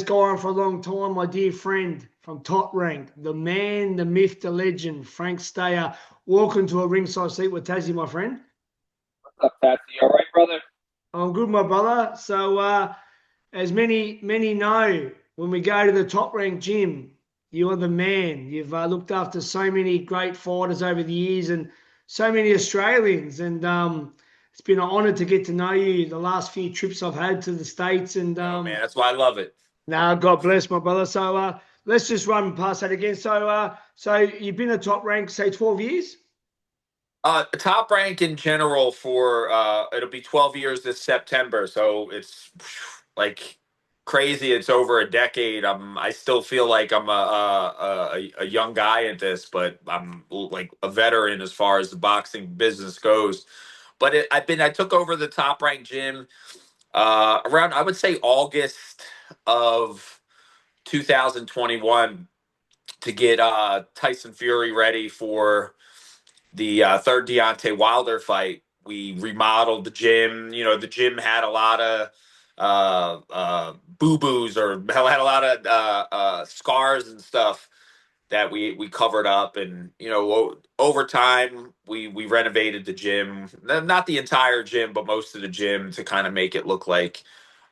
guy on for a long time, my dear friend from Top Rank, the man, the myth, the legend, Frank Stea. Welcome to a ringside seat with Tassie, my friend. What's up, Patsy? All right, brother? I'm good, my brother. So, as many know, when we go to the Top Rank gym, you are the man. You've looked after so many great fighters over the years and so many Australians. And it's been an honour to get to know you the last few trips I've had to the States. And Oh, man, that's why I love it. now, God bless my brother. So let's just run past that again. So you've been a Top Rank, say 12 years? Top rank in general for it'll be 12 years this September, so it's like crazy. It's over a decade. I still feel like I'm a young guy at this, but I'm like a veteran as far as the boxing business goes. But I took over the Top Rank gym around, I would say, August of 2021 to get Tyson Fury ready for the third Deontay Wilder fight. We remodeled the gym. You know, the gym had a lot of boo boos, or had a lot of scars and stuff that we covered up. And you know, over time we renovated the gym, not the entire gym, but most of the gym, to kind of make it look like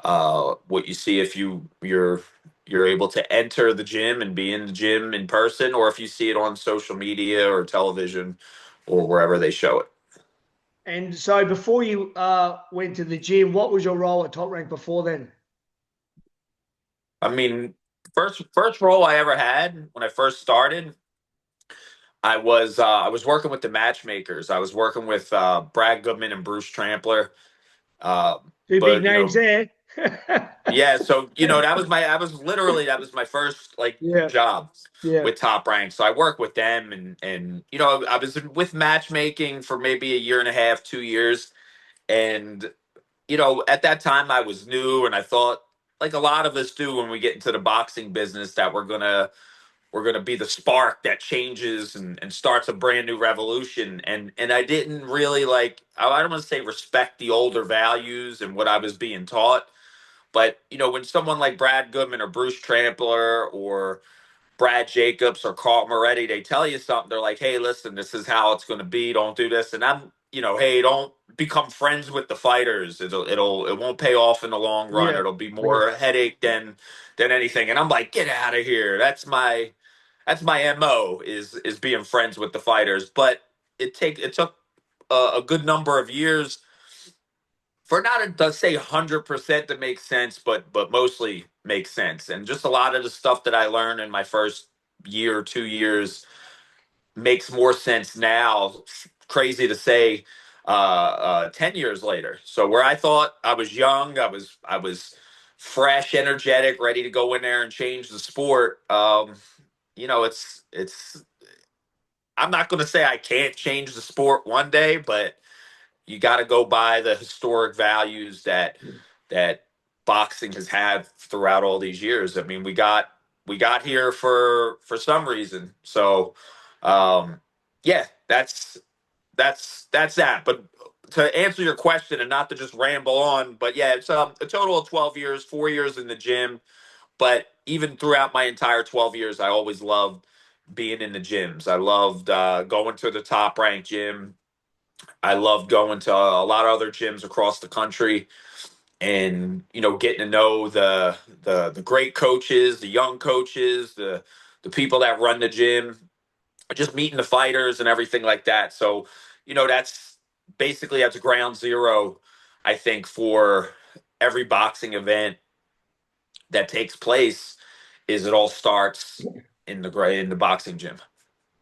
what you see if you're able to enter the gym and be in the gym in person, or if you see it on social media or television or wherever they show it. And so before you went to the gym, what was your role at Top Rank before then? I mean, first role I ever had when I first started, I was working with the matchmakers. I was working with Brad Goodman and Bruce Trampler. Uh, Two big but you names know, there. yeah. So you know, that was my first like Yeah, job yeah. with Top Rank. So I worked with them, and you know, I was with matchmaking for maybe a year and a half, 2 years, and you know, at that time I was new, and I thought, like a lot of us do when we get into the boxing business, that we're gonna be the spark that changes and starts a brand new revolution. And I didn't really, like, I don't want to say respect the older values and what I was being taught. But you know, when someone like Brad Goodman or Bruce Trampler or Brad Jacobs or Carl Moretti, they tell you something. They're like, "Hey, listen, this is how it's going to be. Don't do this." And I'm, you know, hey, don't become friends with the fighters. It won't pay off in the long run. Yeah. It'll be more headache than anything. And I'm like, get out of here. That's my mo, is being friends with the fighters. But it took a good number of years for not to say 100% to make sense, but mostly make sense. And just a lot of the stuff that I learned in my first year or 2 years makes more sense now. Crazy to say, 10 years later. So where I thought I was young, I was fresh, energetic, ready to go in there and change the sport. You know, it's. I'm not going to say I can't change the sport one day, but you got to go by the historic values that boxing has had throughout all these years. I mean, we got here for some reason. So, yeah, that's that. But to answer your question and not to just ramble on, but yeah, it's a total of 12 years, 4 years in the gym. But even throughout my entire 12 years, I always loved being in the gyms. I loved going to the Top Rank gym. I loved going to a lot of other gyms across the country, and you know, getting to know the great coaches, the young coaches, the people that run the gym, just meeting the fighters and everything like that. So, you know, that's ground zero, I think, for every boxing event that takes place. Is it all starts in the boxing gym.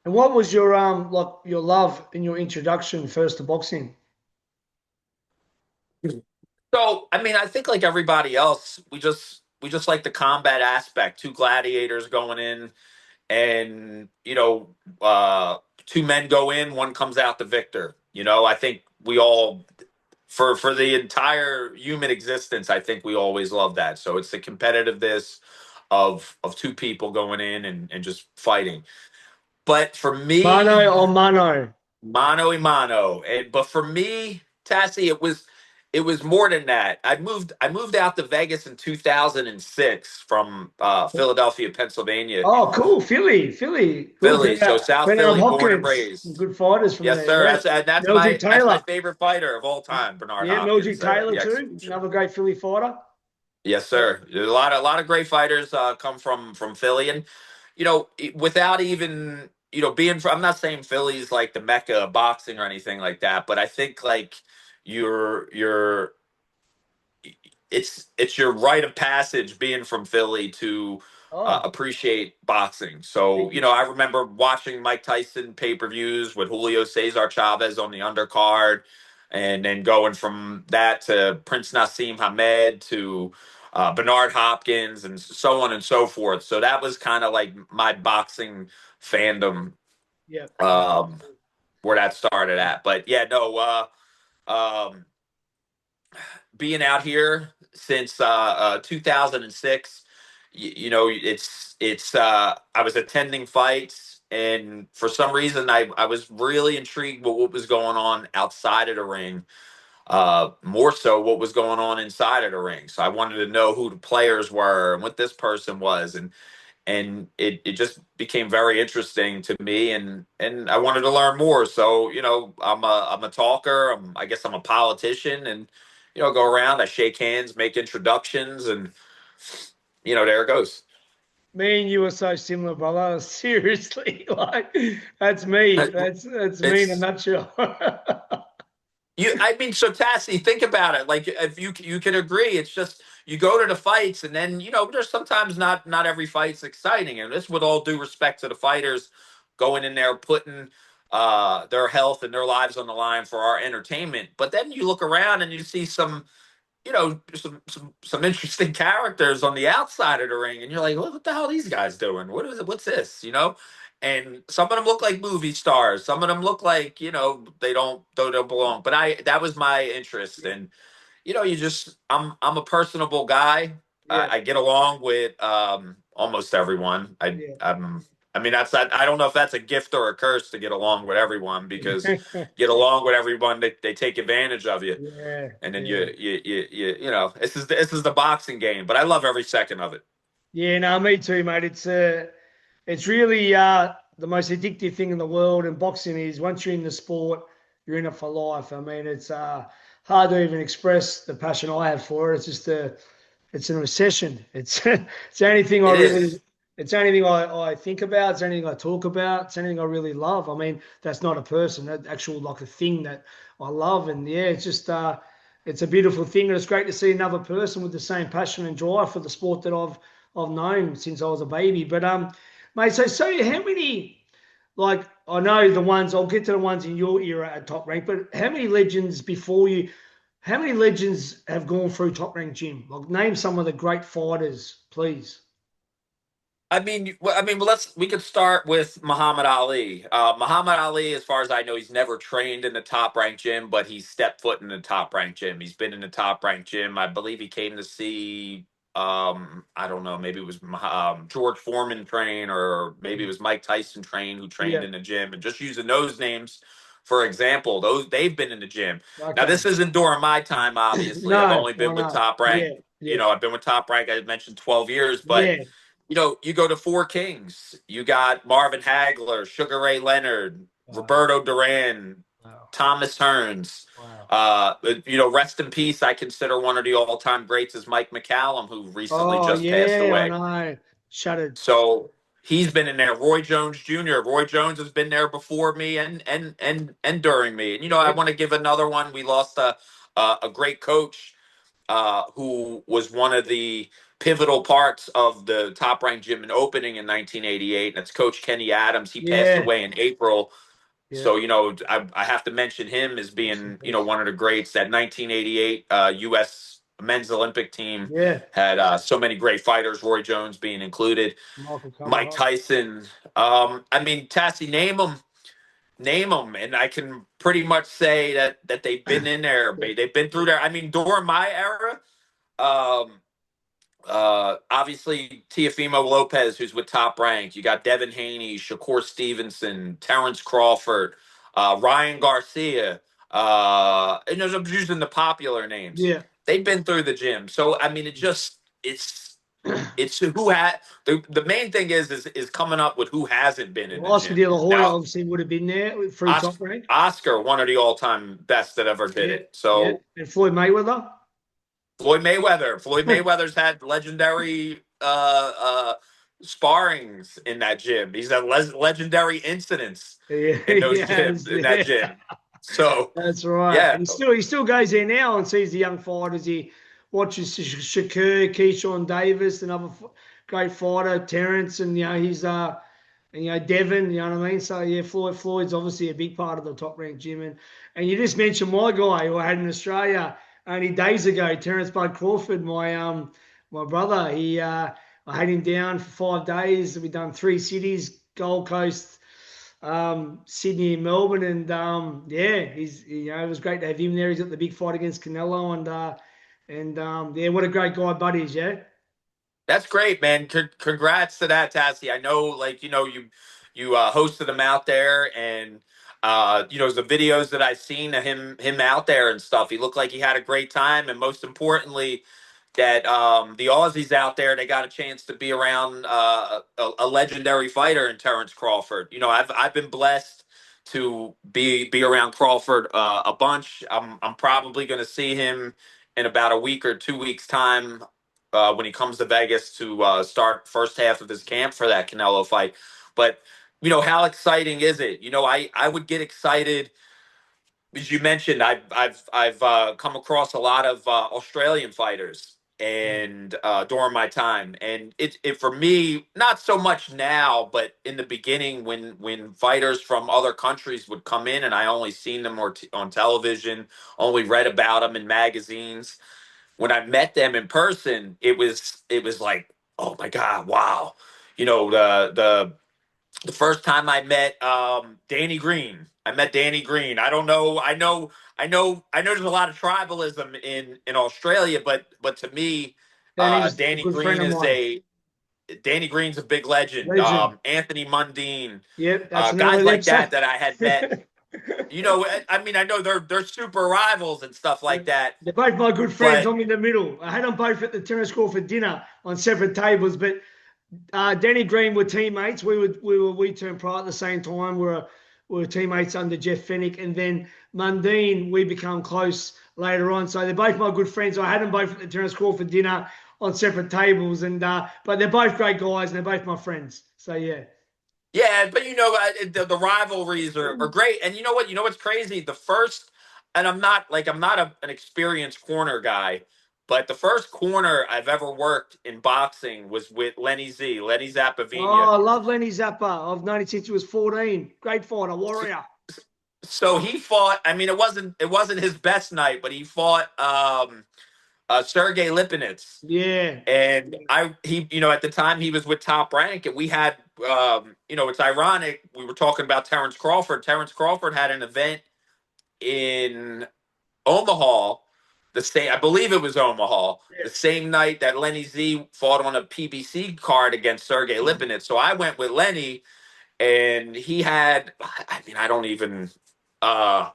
And what was your like your love in your introduction first to boxing? So, I mean, I think like everybody else, we just like the combat aspect. Two gladiators going in, and you know, two men go in, one comes out the victor. You know, I think we all, for the entire human existence, I think we always love that. So it's the competitiveness of two people going in and just fighting. But for me, Mano or mano? mano a mano. But for me, Tassie, it was. It was more than that. I moved out to Vegas in 2006 from Philadelphia, Pennsylvania. Oh, cool. Philly. Good. Philly, so South Bernard Philly, born and Hopkins. Some raised. good fighters from Yes, there. sir. Yeah. That's Mildred my Taylor. favorite fighter of all time, Bernard Yeah, Hopkins, Mildred Taylor the too. executioner. Another great Philly fighter. Yes, Yeah. sir. A lot of great fighters come from Philly, and without even being from, I'm not saying Philly's like the mecca of boxing or anything like that, but I think like you're it's your rite of passage being from Philly to Oh, appreciate boxing. So, yeah. I remember watching Mike Tyson pay-per-views with Julio Cesar Chavez on the undercard, and then going from that to Prince Nassim Hamed to Bernard Hopkins and so on and so forth. So that was kind of like my boxing fandom, Yeah. um, where that started at. But yeah, no, um, being out here since 2006, I was attending fights, and for some reason I was really intrigued with what was going on outside of the ring, more so what was going on inside of the ring. So I wanted to know who the players were and what this person was, and it just became very interesting to me, and I wanted to learn more. So I'm a talker. I guess I'm a politician, and go around, I shake hands, make introductions, and there it goes. Me and you are so similar, brother. Seriously, like that's me. That's me in a It's nutshell. I mean, so Tassie, think about it. Like, if you can agree, it's just you go to the fights, and then there's sometimes not every fight's exciting, and this, with all due respect to the fighters, going in there putting their health and their lives on the line for our entertainment. But then you look around and you see some interesting characters on the outside of the ring, and you're like, what the hell are these guys doing? What is it? What's this? And some of them look like movie stars. Some of them look like they don't belong. But that was my interest, and I'm a personable guy. Yeah, I get along with almost everyone. yeah, I mean, I don't know if that's a gift or a curse to get along with everyone, because yeah, get along with everyone, they take advantage of you, yeah, and then yeah. this is the boxing game, but I love every second of it. Yeah, no, me too, mate. It's really the most addictive thing in the world, and boxing is, once you're in the sport, you're in it for life. I mean, it's hard to even express the passion I have for it. It's an obsession. It's the only thing I It really, is. it's the only thing I think about. It's the only thing I talk about. It's the only thing I really love. I mean, that's not a person, that's actual like a thing that I love. And yeah, it's just it's a beautiful thing, and it's great to see another person with the same passion and drive for the sport that I've known since I was a baby. But mate, so how many, like, I know the ones, I'll get to the ones in your era at top rank, but how many legends before you, how many legends have gone through top rank gym? Like, name some of the great fighters, please. Well, we could start with Muhammad Ali. Muhammad Ali, as far as I know, he's never trained in the top ranked gym, but he's stepped foot in the top ranked gym. He's been in the top ranked gym. I believe he came to see, I don't know, maybe it was George Foreman train, or maybe it was Mike Tyson train, who trained Yeah. in the gym. And just using those names for example, they've been in the gym. Now, Okay. this isn't during my time, obviously. I've No, only I been with know. Top Rank. Yeah, yeah, I've been with Top Rank, I mentioned, 12 years, but yeah. you go to Four Kings. You got Marvin Hagler, Sugar Ray Leonard, Wow, Roberto Duran, wow, Thomas Hearns. wow. Rest in peace. I consider one of the all-time greats is Mike McCallum, who recently Oh, just passed yeah, I away. know. Shattered. So he's been in there. Roy Jones Jr. Roy Jones has been there before me and during me. And I Yep. want to give another one. We lost a great coach, who was one of the pivotal parts of the Top Rank Gym in opening in 1988. And that's Coach Kenny Adams. He passed Yeah, away in April. yeah. So, I have to mention him as Rest in being, peace. one of the greats. That 1988 U.S. men's Olympic team Yeah, had so many great fighters, Roy Jones being included. Michael Mike Kamara. Tyson. Tassie, name them, and I can pretty much say that they've been in there. Yeah, They've been through there. I mean, during my era, um, obviously Teafimo Lopez, who's with Top Rank. You got Devin Haney, Shakur Stevenson, Terence Crawford, Ryan Garcia. and I'm using the popular names. Yeah. They've been through the gym, so I mean, it's who had the main thing is coming up with who hasn't been in the Oscar gym. De La Hoya Now, obviously would have been there through Top Rank. Oscar, one of the all-time best that ever did Yeah, it. yeah. So And Floyd Mayweather. Floyd Mayweather's had legendary sparrings in that gym. He's had legendary incidents Yeah, in yes, in that yeah. gym. So That's right. yeah, And he still goes there now and sees the young fighters. He watches Shakur, Keyshawn Davis, another great fighter, Terence, and he's and Devin. You know what I mean? So yeah, Floyd's obviously a big part of the top ranked gym. And you just mentioned my guy who I had in Australia only days ago, Terence Bud Crawford, my brother. I had him down for 5 days. We've done 3 cities: Gold Coast, Sydney and Melbourne, and yeah, it was great to have him there. He's at the big fight against Canelo, and yeah, what a great guy, buddies. Yeah, that's great, man. Congrats to that, Tassie. I know, like you hosted him out there, and the videos that I've seen of him out there and stuff. He looked like he had a great time, and most importantly, that the Aussies out there, they got a chance to be around a legendary fighter in Terence Crawford. I've been blessed to be around Crawford a bunch. I'm probably going to see him in about a week or 2 weeks time when he comes to Vegas to start first half of his camp for that Canelo fight. But how exciting is it? I would get excited, as you mentioned. I've come across a lot of Australian fighters and during my time, and it for me, not so much now, but in the beginning when fighters from other countries would come in, and I only seen them on television, only read about them in magazines. When I met them in person, it was like, oh my god, wow. The first time I met Danny Green. I met Danny Green. I don't know. I know there's a lot of tribalism in Australia, but to me, Danny's a Danny good friend Green of is mine. a Danny Green's a big legend. Legend. Anthony Mundine, Yep, that's another guys them. like So that I had met. I mean, I know they're super rivals and stuff like that, they're both my good friends. but I'm in the middle. I had them both at the tennis court for dinner on separate tables, but Danny Green were teammates. We turned pro at the same time. We were teammates under Jeff Fennick, and then Mundine we become close later on. So they're both my good friends. I had them both at the tennis court for dinner on separate tables, and but they're both great guys, and they're both my friends. So yeah. yeah, but the rivalries are great. And you know what? You know what's crazy? The first, and I'm not an experienced corner guy, but the first corner I've ever worked in boxing was with Lenny Oh, Zappavinia. I love Lenny Zappa. I've known him since he was 14. Great fighter, warrior. So he fought. I mean, it wasn't his best night, but he fought Sergey Lipinets. Yeah. And at the time he was with Top Rank, and we had, it's ironic. We were talking about Terence Crawford. Terence Crawford had an event in Omaha, I believe it was Omaha, the same night that Lenny Z fought on a PBC card against Sergey Lipinets. So I went with Lenny, and he had, I mean, I don't even, my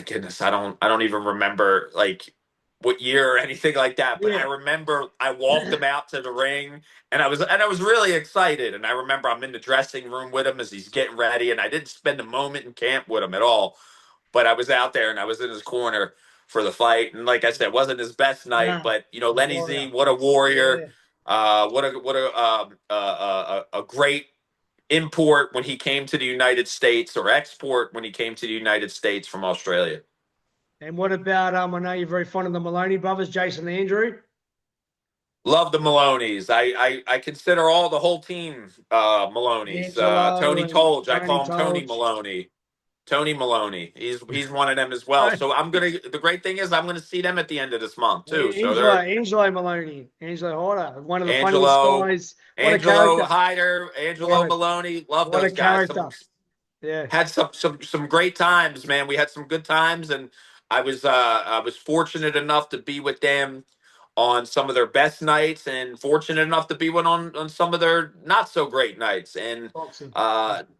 goodness, I don't even remember like what year or anything like that. But I Yeah. remember I walked him out to the ring, and I was really excited. And I remember I'm in the dressing room with him as he's getting ready, and I didn't spend a moment in camp with him at all. But I was out there and I was in his corner for the fight. And like I said, it wasn't his best night, Nah. but Lenny Z, Warrior. what a warrior. Yeah. What a great import when he came to the United States, or export when he came to the United States from Australia. And what about I know you're very fond of the Maloney brothers, Jason and Andrew. Love the Maloney's. I consider the whole team Maloney's. Angelo Tony and Tolge, I Tony call him Tony Tolch. Maloney. Tony Maloney. He's one of them as well. So the great thing is I'm gonna see them at the end of this month too. So they're Angelo Maloney. Angelo Hyder. One of the funniest Angelo, guys. What a Angelo character. Hyder, What Angelo a Maloney. Love what a those guys. character. Yeah. Had some great times, man. We had some good times, and I was fortunate enough to be with them on some of their best nights, and fortunate enough to be one on some of their not so great nights. And Boxing.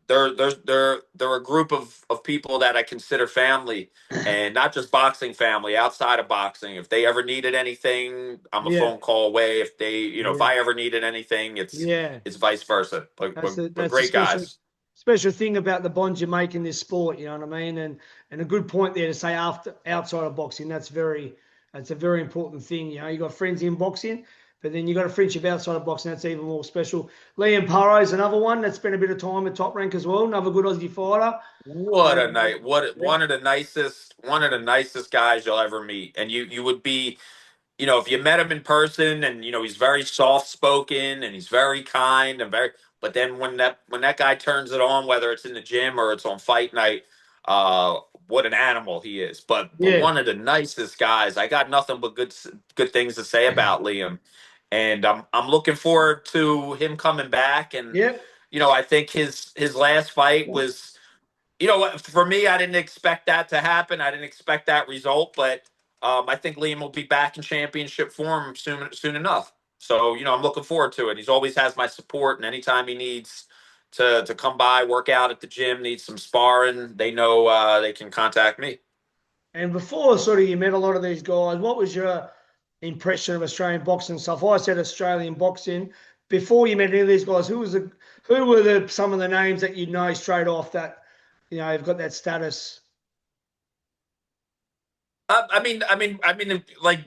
they're a group of people that I consider family, and not just boxing family, outside of boxing. If they ever needed anything, I'm a Yeah, phone call away. If they, if yeah, I ever needed anything, yeah. it's vice versa. But but That's a great guys. special thing about the bonds you make in this sport. You know what I mean? And a good point there to say after outside of boxing. That's a very important thing. You know, you got friends in boxing, but then you got a friendship outside of boxing. That's even more special. Liam Burrows, another one that spent a bit of time at Top Rank as well. Another good Aussie fighter. What a night! What Yeah, one of the nicest guys you'll ever meet, and you would be, if you met him in person, and he's very soft spoken and he's very kind and very, but then when that guy turns it on, whether it's in the gym or it's on fight night, uh, what an animal he is. But yeah, one of the nicest guys. I got nothing but good things to say about Liam, and I'm looking forward to him coming back. And yeah. I think his last fight was. For me, I didn't expect that to happen. I didn't expect that result, but I think Liam will be back in championship form soon enough. So, I'm looking forward to it. He's always has my support, and anytime he needs to come by, work out at the gym, needs some sparring, they know they can contact me. And before sort of you met a lot of these guys, what was your impression of Australian boxing and stuff? I said Australian boxing. Before you met any of these guys, who were some of the names that you know straight off that have got that status? Like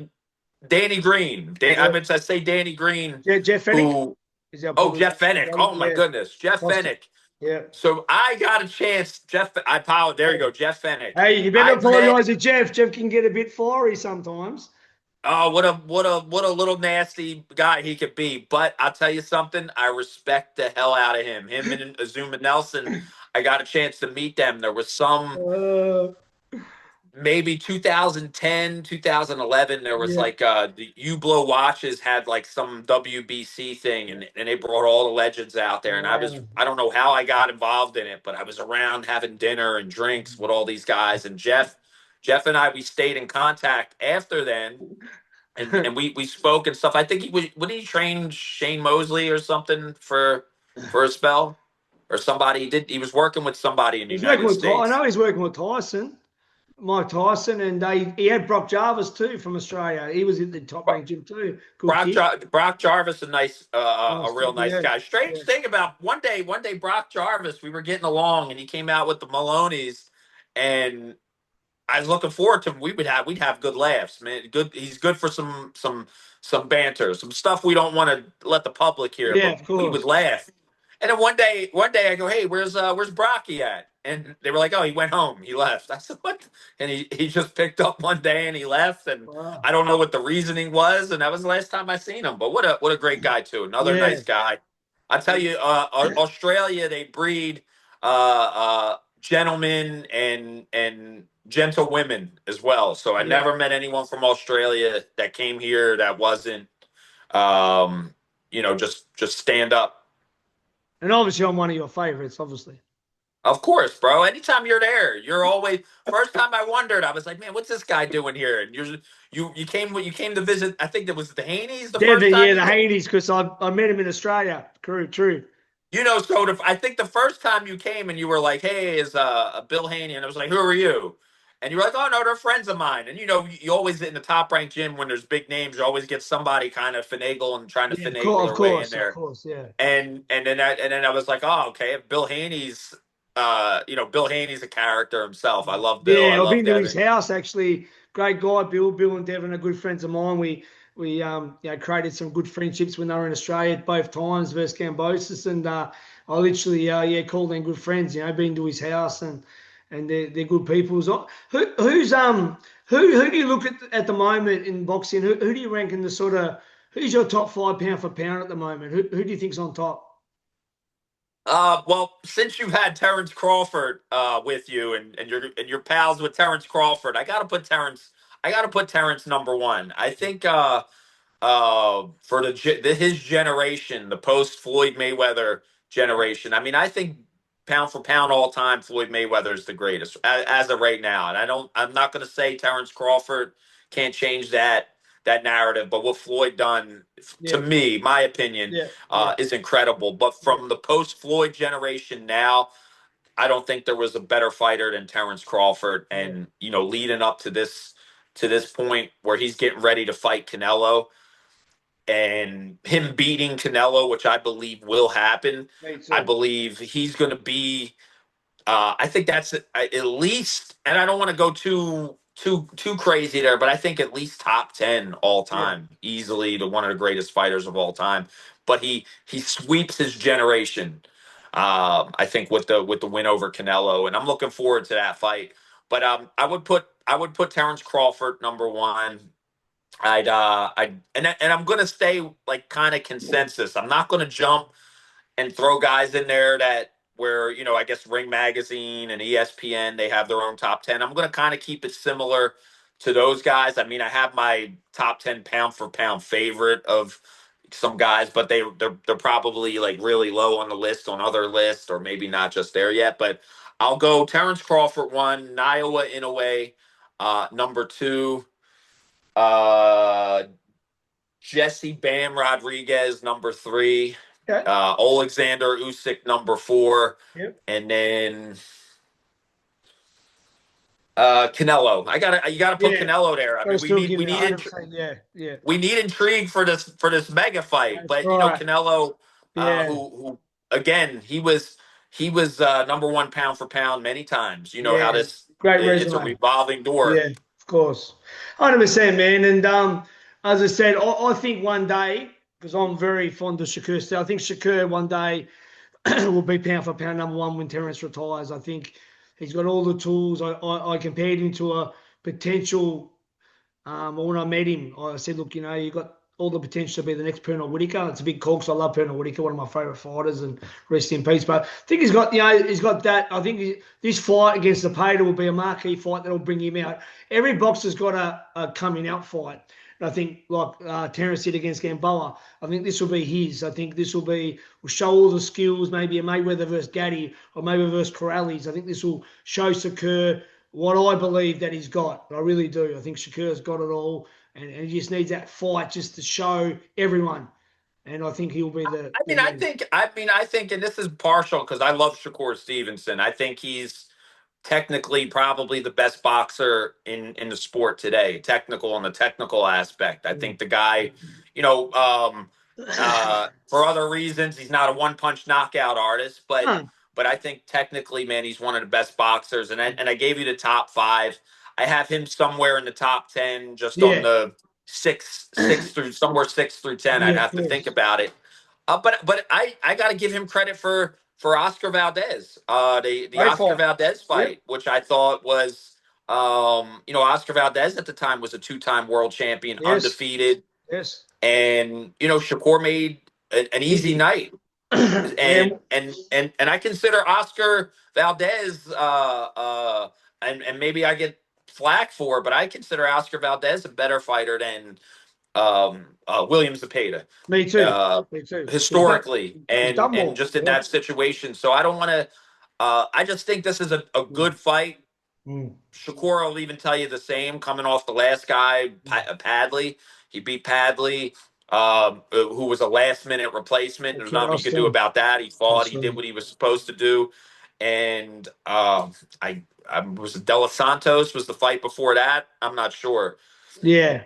Danny Green. Yeah, I say Danny Green, Jeff Fennick who, is our oh, probably Jeff Fennick. Oh, my yeah, goodness. Jeff Boston. Fennick. Yeah. So I got a chance. There you go, Jeff Fennick. Hey, you better I met. apologise to Jeff. Jeff can get a bit fiery sometimes. Oh, what a little nasty guy he could be. But I'll tell you something. I respect the hell out of him. Him and Azuma Nelson. I got a chance to meet them. There was some Uh, maybe 2010, 2011. There was yeah. like the U Blow watches had like some WBC thing, and they brought all the legends out there. And I don't know how I got involved in it, but I was around having dinner and drinks with all these guys. And Jeff and I, we stayed in contact after then, and we spoke and stuff. I think would he train Shane Mosley or something for a spell, or somebody. He was working with somebody in the He's working United with I States. know he's working with Tyson. Mike Tyson, and he had Brock Jarvis too from Australia. He was at the top ranked gym too. Good kid. Brock Jarvis, a Nice real kid, nice yeah. guy. Strange Yeah. thing about one day Brock Jarvis, we were getting along, and he came out with the Maloneys, and I was looking forward to him. We'd have good laughs, man. Good, he's good for some banter, some stuff we don't want to let the public hear, Yeah, but of we would course. laugh. And then one day I go, "Hey, where's Brocky at?" And they were like, "Oh, he went home. He left." I said, "What?" And he just picked up one day and he left, and Wow. I don't know what the reasoning was. And that was the last time I seen him. But what a great guy too. Another Yeah, nice guy. I tell you, Australia, they breed gentlemen and gentle women as well. So I yeah. never met anyone from Australia that came here that wasn't, just stand up. And obviously, I'm one of your favorites, obviously. Of course, bro. Anytime you're there, you're always. First time I wondered, I was like, man, what's this guy doing here? And you came to visit. I think that was the Haneys the first Devin, time yeah, you the came. Haneys, because I met him in Australia. True. I think the first time you came and you were like, "Hey, is Bill Haney?" And I was like, "Who are you?" And you were like, "Oh no, they're friends of mine." And you always in the top ranked gym when there's big names, you always get somebody kind of finagle and trying to Yeah, finagle their way in of there. course, yeah. And then I was like, "Oh, okay, if Bill Haney's, Bill Haney's a character himself. I love Bill. I Yeah, I've love been to his Devin. house actually. Great guy, Bill. Bill and Devin are good friends of mine. We created some good friendships when they were in Australia at both times versus Cambosis, and I literally called them good friends. Been to his house, and they're good people. So who do you look at the moment in boxing? Who do you rank in the sort of who's your top five pound for pound at the moment? Who do you think's on top? Well, since you've had Terence Crawford with you, and you're pals with Terence Crawford, I gotta put Terence number one. I think for his generation, the post Floyd Mayweather generation. I mean, I think pound for pound all time, Floyd Mayweather is the greatest as of right now. And I'm not going to say Terence Crawford can't change that that narrative. But what Floyd done, to Yeah, me, my opinion, yeah, yeah, is incredible. But yeah, from the post Floyd generation now, I don't think there was a better fighter than Terence Crawford. yeah. And leading up to this point where he's getting ready to fight Canelo and him beating Canelo, which I believe will happen. Me I too. believe he's going to be. I think that's at least, and I don't want to go too crazy there, but I think at least top 10 all Yeah, time, easily to one of the greatest fighters of all time. But he sweeps his generation. I think with the win over Canelo, and I'm looking forward to that fight. But I would put Terence Crawford number one. And I'm gonna stay like kind of consensus. I'm not gonna jump and throw guys in there that where I guess Ring Magazine and ESPN, they have their own top 10. I'm gonna kind of keep it similar to those guys. I mean, I have my top 10 pound for pound favorite of some guys, but they're probably like really low on the list on other lists, or maybe not just there yet. But I'll go Terence Crawford one, Niowa Inoue number two. Uh, Jesse Bam Rodriguez, number three. okay. Alexander Usyk, number four. Yep. And then Canelo. You gotta put Yeah. Canelo there. I Gotta mean, still give it 100%. Yeah, yeah. we need intrigue for this mega fight. That's But right. Canelo, Yeah, who again, he was number one pound for pound many times. You know how yeah. this Great it's a resume. revolving door. Yeah, of course. 100%, man. And as I said, I think one day, because I'm very fond of Shakur still, I think Shakur one day will be pound for pound number one when Terence retires. I think he's got all the tools. I compared him to a potential. When I met him, I said, look, you got all the potential to be the next Pernell Whitaker. It's a big call because I love Pernell Whitaker, one of my favourite fighters, and rest in peace. But I think he's got that. I think this fight against the Pater will be a marquee fight that will bring him out. Every boxer's got a coming out fight. And I think, like Terence did against Gamboa, I think this will be his. I think this will show all the skills, maybe a Mayweather versus Gaddy or Mayweather versus Corrales. I think this will show Shakur what I believe that he's got. I really do. I think Shakur's got it all, and he just needs that fight just to show everyone. And I think he'll be I the mean, I man. think, I think, and this is partial because I love Shakur Stevenson. I think he's technically probably the best boxer in the sport today. Technical on the technical aspect. I think the guy, you know, for other reasons, he's not a one punch knockout artist, No. but I think technically, man, he's one of the best boxers. And I gave you the top five. I have him somewhere in the top 10, just on Yeah. the six through somewhere 6 through 10. I'd Yeah, of have to think course. about it. But I got to give him credit for Oscar Valdez, the Great Oscar fight. Valdez Yep. fight, which I thought was, Oscar Valdez at the time was a two-time world champion, Yes. undefeated, Yes. and Shakur made an easy Easy. night, Yeah. and I consider Oscar Valdez, and maybe I get flack for it, but I consider Oscar Valdez a better fighter than William Zepeda, Me too. uh, Me too. historically, He's and done more. just in Yeah. that situation. So I don't want to. I just think this is a Mm. good fight. Mm. Shakur will even tell you the same. Coming off the last guy, Padley, he beat Padley, who was a last minute replacement. There's nothing you could do Interesting. about that. He fought. He did Interesting. what he was supposed to do, and I was De Los Santos was the fight before that. I'm not sure. Yeah.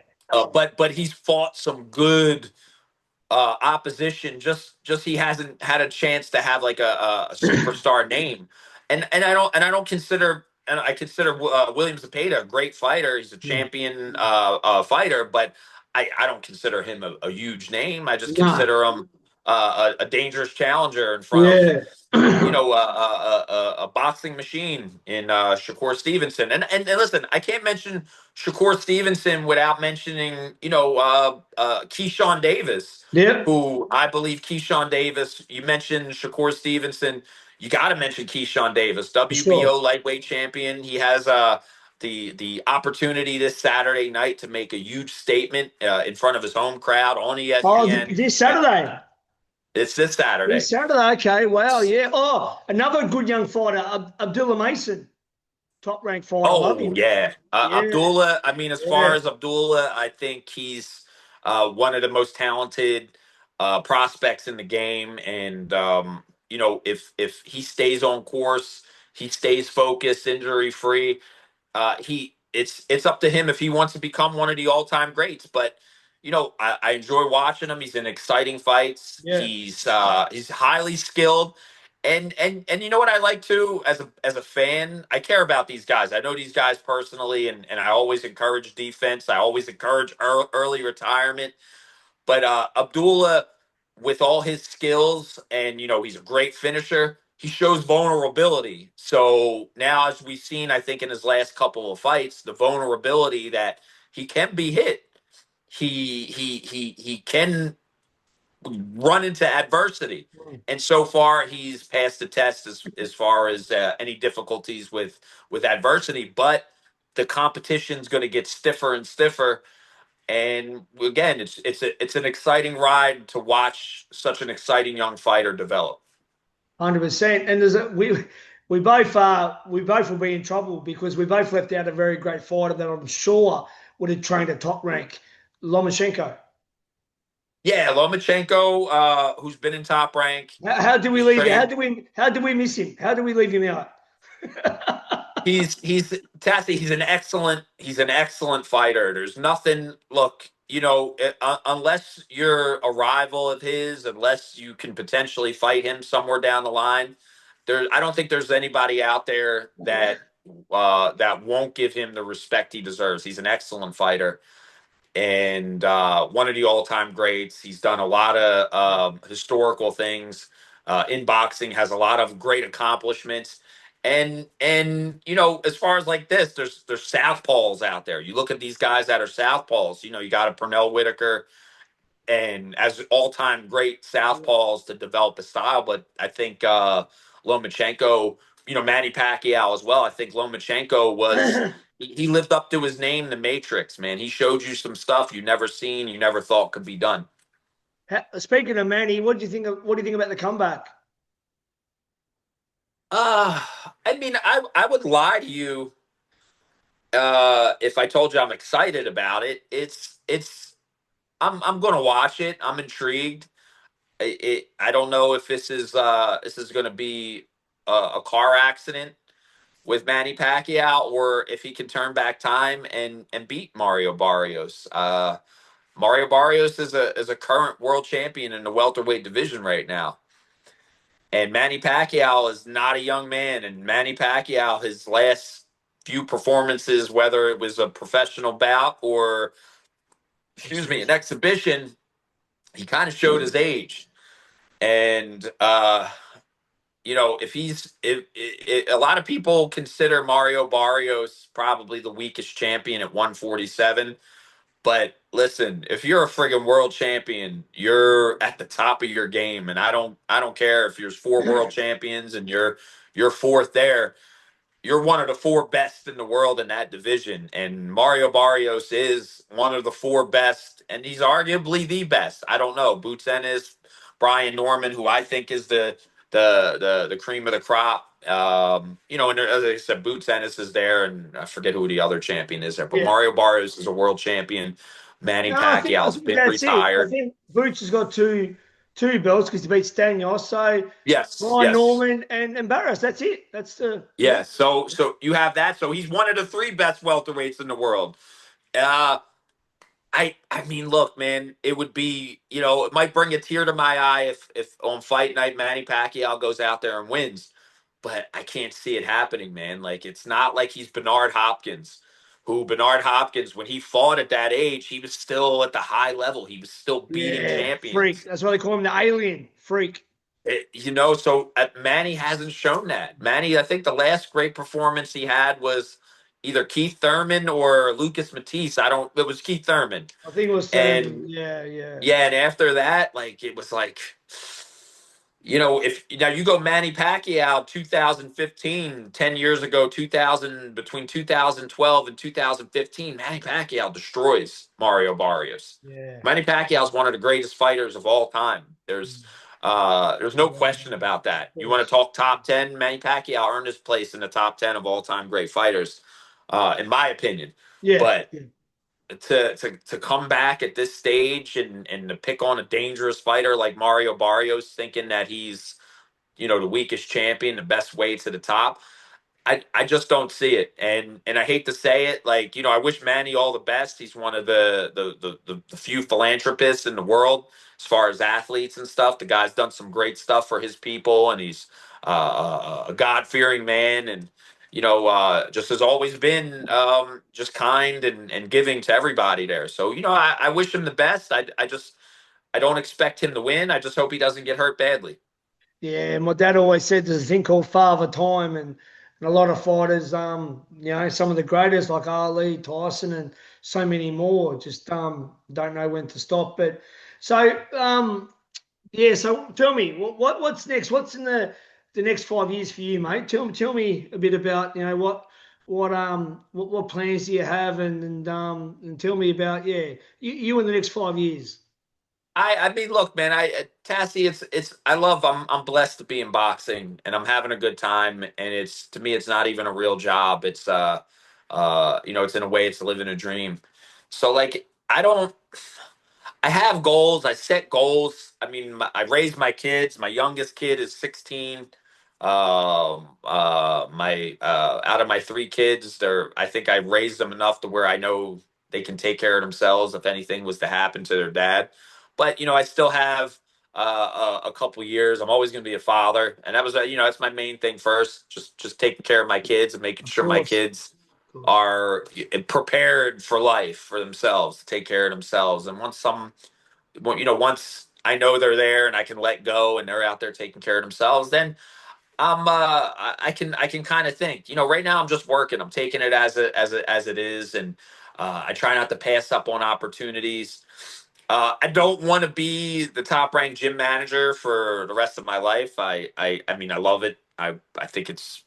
But he's fought some good opposition. Just he hasn't had a chance to have like a superstar name, and I don't consider. And I consider William Zepeda a great fighter. He's a Mm. champion fighter, but I don't consider him a huge name. I just No. consider him a dangerous challenger in front of Yeah. a boxing machine in Shakur Stevenson. And listen, I can't mention Shakur Stevenson without mentioning Keyshawn Davis, Yep. who I believe Keyshawn Davis. You mentioned Shakur Stevenson. You got to mention Keyshawn Davis, For sure. WBO lightweight champion. He has the opportunity this Saturday night to make a huge statement in front of his home crowd on Oh, ESPN. this Saturday. It's this Saturday. This Saturday. Okay. Wow. Yeah. Oh, another good young fighter, Abdullah Mason. top ranked fighter. I love Oh him. yeah, Yeah, Abdullah. I mean, as far yeah, as Abdullah, I think he's one of the most talented prospects in the game. And if he stays on course, he stays focused, injury free. It's up to him if he wants to become one of the all time greats. But I enjoy watching him. He's in exciting fights. yeah. He's highly skilled. And you know what I like too as a fan, I care about these guys. I know these guys personally, and I always encourage defense. I always encourage early retirement. But Abdullah, with all his skills, and he's a great finisher, he shows vulnerability. So now, as we've seen, I think in his last couple of fights, the vulnerability that he can be hit. He can run into adversity. And so far, he's passed the test as far as any difficulties with adversity. But the competition's going to get stiffer and stiffer. And again, it's an exciting ride to watch such an exciting young fighter develop. 100%. And we both will be in trouble because we both left out a very great fighter that I'm sure would have trained at top rank, Lomachenko. Yeah, Lomachenko, who's been in Top Rank, How do we he's leave? trained. How do we miss him? How do we leave him out? He's Tassie. He's an excellent fighter. There's nothing. Look, unless you're a rival of his, unless you can potentially fight him somewhere down the line, I don't think there's anybody out there that won't give him the respect he deserves. He's an excellent fighter and one of the all-time greats. He's done a lot of historical things in boxing. Has a lot of great accomplishments. And as far as like this, there's southpaws out there. You look at these guys that are southpaws. You got a Pernell Whitaker, and as all-time great southpaws to develop a style. But I think Lomachenko, Manny Pacquiao as well. I think Lomachenko was he lived up to his name, the Matrix. Man, he showed you some stuff you never seen, you never thought could be done. Speaking of Manny, what do you think about the comeback? Uh, I mean, I would lie to you if I told you I'm excited about it. I'm going to watch it. I'm intrigued. I don't know if this is going to be a car accident with Manny Pacquiao or if he can turn back time and beat Mario Barrios. Mario Barrios is a current world champion in the welterweight division right now. And Manny Pacquiao is not a young man. And Manny Pacquiao, his last few performances, whether it was a professional bout or, excuse me, an exhibition, he kind of showed his age. And if a lot of people consider Mario Barrios probably the weakest champion at 147. But listen, if you're a friggin' world champion, you're at the top of your game, and I don't care if there's four world champions and you're fourth there. You're one of the four best in the world in that division, and Mario Barrios is one of the four best, and he's arguably the best. I don't know, Boots Ennis, Brian Norman, who I think is the cream of the crop. And as I said, Boots Ennis is there, and I forget who the other champion is there, but Yeah. Mario Barrios is a world champion. Manny No, I Pacquiao's think been that's it. I retired. think Boots has got two belts because he beat Stanios. So Yes, Ryan yes. Norman and Barris. That's it. That's the Yeah, so you have that. So he's one of the three best welterweights in the world. Uh, I mean, look, man, it would be, it might bring a tear to my eye if on fight night Manny Pacquiao goes out there and wins, but I can't see it happening, man. Like it's not like he's Bernard Hopkins, who Bernard Hopkins when he fought at that age, he was still at the high level. He was still beating yeah freak. champions. That's why they call him the alien freak. So Manny hasn't shown that. Manny, I think the last great performance he had was either Keith Thurman or Lucas Matisse. It was Keith Thurman. I think it was Thurman. And Yeah, yeah, yeah, and after that, like it was like, if now you go Manny Pacquiao 2015, 10 years ago, 2000 between 2012 and 2015, Manny Pacquiao destroys Mario Barrios. yeah. Manny Pacquiao is one of the greatest fighters of all time. There's There's no question about that. You want to talk top 10? Manny Pacquiao earned his place in the top 10 of all time great fighters, in my opinion. Yeah, But to come back at this stage and to pick on a dangerous fighter like Mario Barrios, thinking that he's the weakest champion, the best way to the top. I just don't see it, and I hate to say it, like I wish Manny all the best. He's one of the few philanthropists in the world as far as athletes and stuff. The guy's done some great stuff for his people, and he's a God fearing man, and just has always been just kind and giving to everybody there. So I wish him the best. I don't expect him to win. I just hope he doesn't get hurt badly. yeah. My dad always said there's a thing called father time, and a lot of fighters, some of the greatest like Ali, Tyson, and so many more, just don't know when to stop. But so yeah. So tell me, what's next? What's in the next 5 years for you, mate? Tell me a bit about what plans do you have, and tell me about you in the next 5 years. I mean, look, man, Tassie, it's I'm blessed to be in boxing and I'm having a good time, and it's to me it's not even a real job. It's it's in a way it's living a dream. So like I have goals. I set goals. I mean, I raised my kids. My youngest kid is 16. My out of my three kids, I think I raised them enough to where I know they can take care of themselves if anything was to happen to their dad. But I still have a couple years. I'm always going to be a father, and that was that's my main thing first. Just taking care of my kids and making Of sure my course, kids of course. are prepared for life for themselves to take care of themselves. And once I know they're there and I can let go and they're out there taking care of themselves, then I can kind of think. Right now I'm just working. I'm taking it as it is, and I try not to pass up on opportunities. I don't want to be the top ranked gym manager for the rest of my life. I mean I love it. I think it's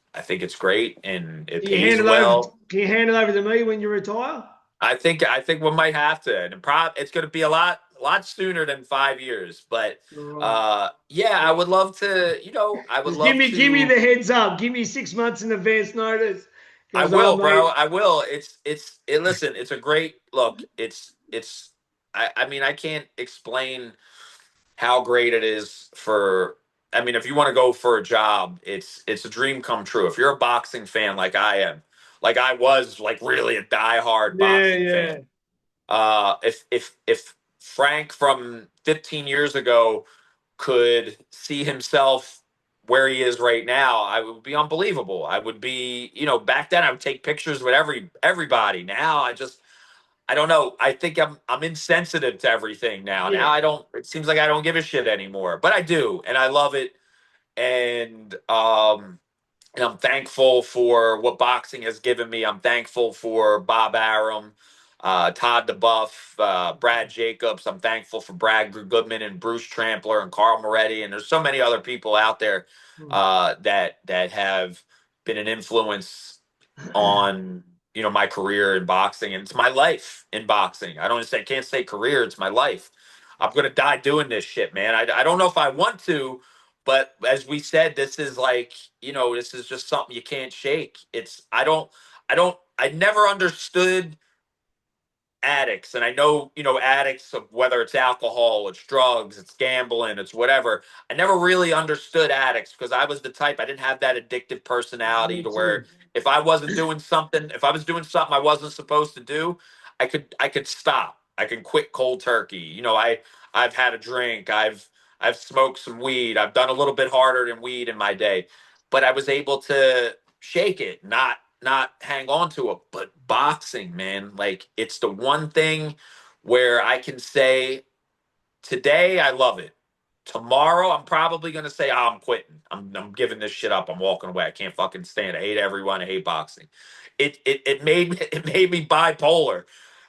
great and it Can you pays hand it over? well. Can you hand it over to me when you retire? I think we might have to, and it's going to be a lot sooner than 5 years. But All right. yeah, I would love to. I would Just give love me give me to. the heads up. Give me 6 months in advance notice, I because will, bro. mate. I will. Listen, it's a great look. It's. I mean, I can't explain how great it is for. I mean, if you want to go for a job, it's a dream come true. If you're a boxing fan like I am, like I was, like really a diehard Yeah, boxing yeah, fan. If Frank from 15 years ago could see himself where he is right now, I would be unbelievable. I would be, back then I would take pictures with everybody. Now I don't know. I think I'm insensitive to everything now. Now yeah. I don't. It seems like I don't give a shit anymore, but I do, and I love it. And I'm thankful for what boxing has given me. I'm thankful for Bob Arum, Todd DeBuff, Brad Jacobs. I'm thankful for Brad Goodman and Bruce Trampler and Carl Moretti. And there's so many other people out there Hmm. that have been an influence on my career in boxing, and it's my life in boxing. Can't say career. It's my life. I'm gonna die doing this shit, man. I don't know if I want to, but as we said, this is like this is just something you can't shake. I never understood addicts, and I know addicts of whether it's alcohol, it's drugs, it's gambling, it's whatever. I never really understood addicts because I was the type, I didn't have that addictive personality Me to where too. if I was doing something I wasn't supposed to do, I could stop. I can quit cold turkey. I've had a drink, I've smoked some weed, I've done a little bit harder than weed in my day, but I was able to shake it, not hang on to it. But boxing, man, like it's the one thing where I can say today I love it. Tomorrow I'm probably gonna say, oh, I'm quitting. I'm giving this shit up. I'm walking away. I can't fucking stand it. I hate everyone. I hate boxing. It made me bipolar.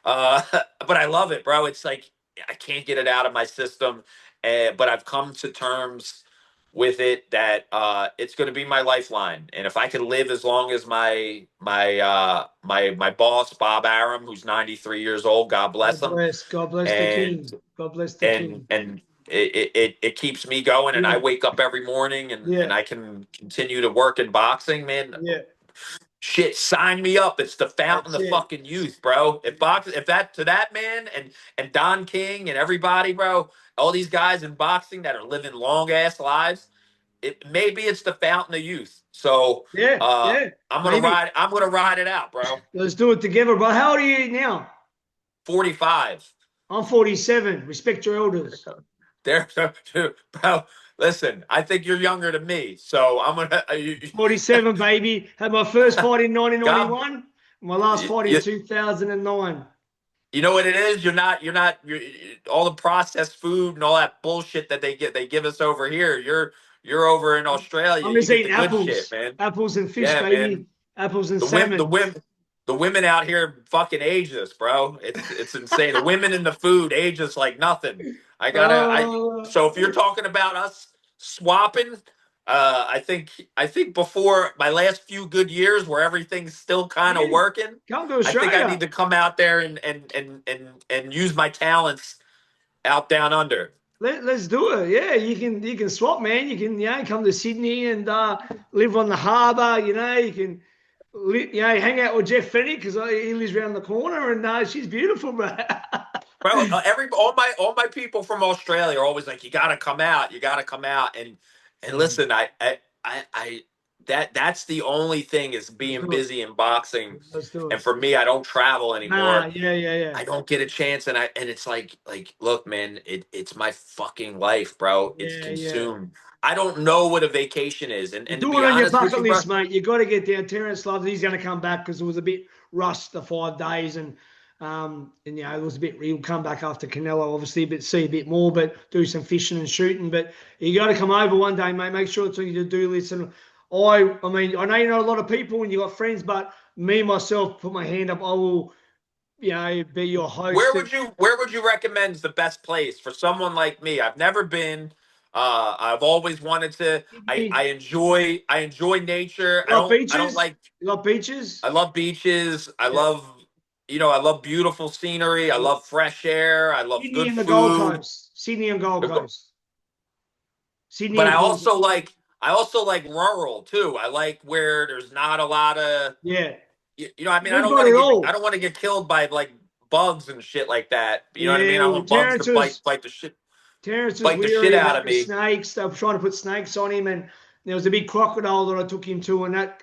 Uh, but I love it, bro. It's like I can't get it out of my system. But I've come to terms with it that it's going to be my lifeline. And if I can live as long as my boss Bob Arum, who's 93 years old, God bless him, God bless the and king. God bless the and king. and it keeps me going, and I Yeah, wake up every morning, and yeah, I can continue to work in boxing, man. yeah. Shit, sign me up. It's the fountain That's of it. fucking youth, bro. If that to that man and Don King and everybody, bro, all these guys in boxing that are living long ass lives, maybe it's the fountain of youth. So Yeah, yeah. Maybe. I'm gonna ride it out, bro. Let's do it together, bro. How old are you now? 45. I'm 47. Respect your elders. There, bro. Listen, I think you're younger than me, so I'm gonna. 47, baby. Had my first fight in God, 1991. My last fight in you, 2009. you know what it is? You're all the processed food and all that bullshit that they give us over here. You're over in Australia. I'm You just get the eating good shit, apples. man. Apples and fish, Yeah, man. baby. Apples and The women, the salmon. women, the women out here fucking age us, bro. It's insane. The women in the food age us like nothing. Uh, So if you're talking about us swapping, I think before my last few good years where everything's still kind of yeah. working, Come to I think I need Australia. to come out there and use my talents out down under. Let's do it. Yeah, you can swap, man. You can come to Sydney and live on the harbour. You can hang out with Jeff Fennick because he lives around the corner and she's beautiful, bro. Bro, all my people from Australia are always like, you gotta come out, and listen, I that's the only thing is Let's being do it. busy in boxing, Let's do and it. for me, I don't travel Nah, anymore. yeah, yeah, yeah. I don't get a chance, and it's look, man, it's my fucking life, bro. It's Yeah, yeah. consumed. I don't know what a vacation is, and to Do be it on your honest with bucket you, bro, list, mate. You got to get down. Terence loves. He's going to come back because it was a bit rushed the 5 days, and it was a bit. He'll come back after Canelo, obviously, but see a bit more, but do some fishing and shooting. But you got to come over one day, mate. Make sure it's on your to-do list. And I mean, I know you know a lot of people and you got friends, but me myself, put my hand up. I will, be your host. where would you recommend is the best place for someone like me? I've never been. I've always wanted to. Sydney, I enjoy nature. you got I don't beaches. like. You got beaches. I love beaches. Yeah. I love beautiful scenery. I love fresh air. I love Sydney good and the Gold food. Coast. Sydney and Gold The go- Coast. Sydney But and Gold. I also like rural too. I like where there's not a lot of Yeah. I mean, We've got it I all. don't want to get killed by like bugs and shit like that. You know what I mean? Yeah. I don't Well, want bugs to Terence was bite the weary shit out about of the me. snakes. They were trying to put snakes on him, and there was a big crocodile that I took him to, and that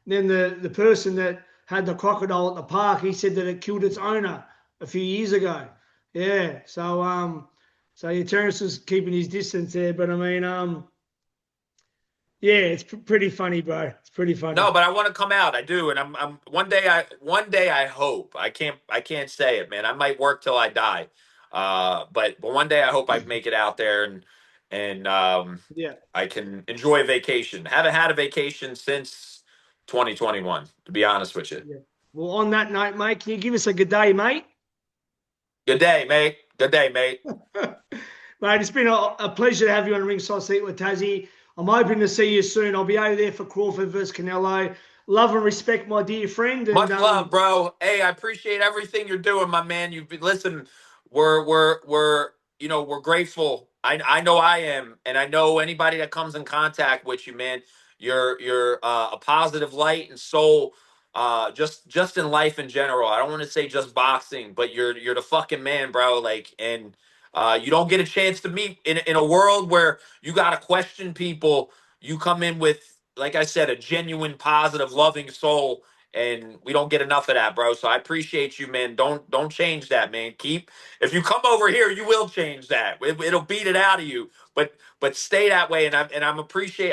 then the person that had the crocodile at the park, he said that it killed its owner a few years ago. Yeah. So yeah, Terence was keeping his distance there, but I mean yeah, it's pretty funny, bro. It's pretty funny. No, but I want to come out. I do, and I'm one day I hope I can't say it, man. I might work till I die, but one day I hope I make it out there and Yeah. I can enjoy a vacation. Haven't had a vacation since 2021, to be honest with you. Yeah. Well, on that note, mate, can you give us a good day, mate? Good day, mate. Good day, mate. Mate, it's been a pleasure to have you on Ringside Seat with Tassie. I'm hoping to see you soon. I'll be over there for Crawford versus Canelo. Love and respect, my dear friend. And Much love, bro. Hey, I appreciate everything you're doing, my man. You've been listen. We're we're grateful. I know I am, and I know anybody that comes in contact with you, man. You're a positive light and soul. Just in life in general. I don't want to say just boxing, but you're the fucking man, bro. Like, and you don't get a chance to meet in a world where you gotta question people. You come in with, like I said, a genuine, positive, loving soul, and we don't get enough of that, bro. So I appreciate you, man. Don't change that, man. Keep If you come over here, you will change that. It'll beat it out of you, but stay that way. And I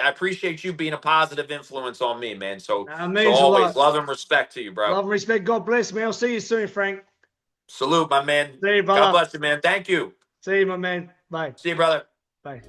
appreciate you being a positive influence on me, man. So means a always lot. love and respect to you, bro. Love and respect. God bless, man. I'll see you soon, Frank. Salute, my man. See you, God brother. bless you, man. Thank you. See you, my man. Bye. See you, brother. Bye.